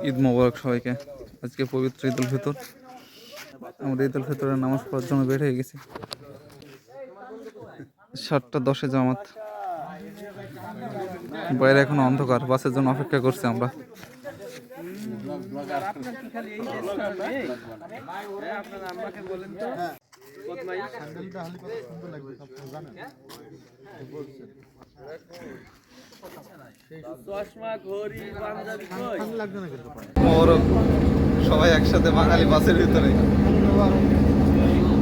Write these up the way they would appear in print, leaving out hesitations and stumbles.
ঈদ মোবারক সবাইকে। আজকে পবিত্র ঈদ উল ফিতর। আমরা ঈদ উল ফিতরের নামাজ পড়ার জন্য বের হয়ে গেছি। 7:10 জামাত। বাইরে এখন অন্ধকার, বাসের জন্য অপেক্ষা করছি আমরা। সবাই একসাথে বাঙালি বাসের ভিতরে।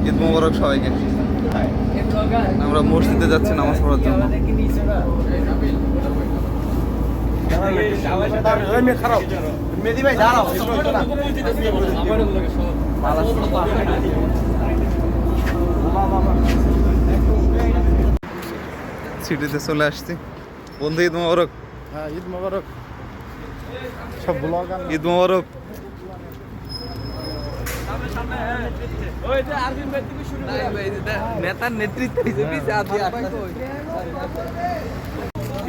ঈদ মোবারক সবাইকে। আমরা মসজিদে যাচ্ছি নামাজ পড়ার জন্য। সিটিতে চলে আসছি। বন্ধু ঈদ মোবারক। হ্যাঁ, ঈদ মোবারক। সব ব্লগার ঈদ মোবারক। নেতার নেতৃত্বে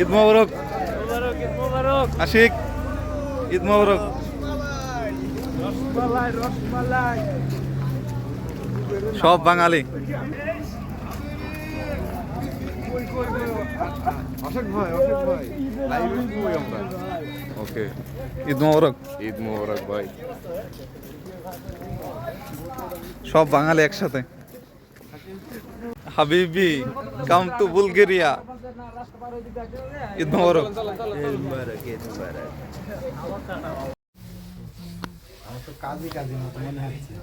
ঈদ মোবারক। আশিক ঈদ মোবারক। সব বাঙালি। ওকে, ঈদ মোবারক। ঈদ মোবারক ভাই। সব বাঙালি একসাথে। হাবিবি কাম টু বুলগেরিয়া। ঈদ মোবারক। কাজী মতো মনে হচ্ছে।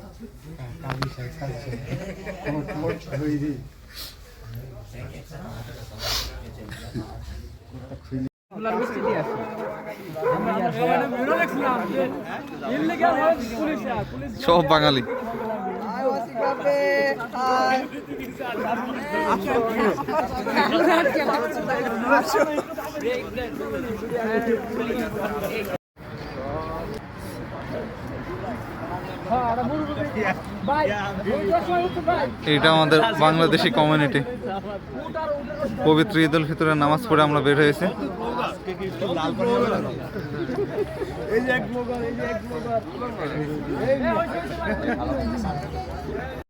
সব বাঙালি। এটা আমাদের বাংলাদেশি কমিউনিটি। পবিত্র ঈদ উল ফিতরের নামাজ পড়ে আমরা বের হয়েছি।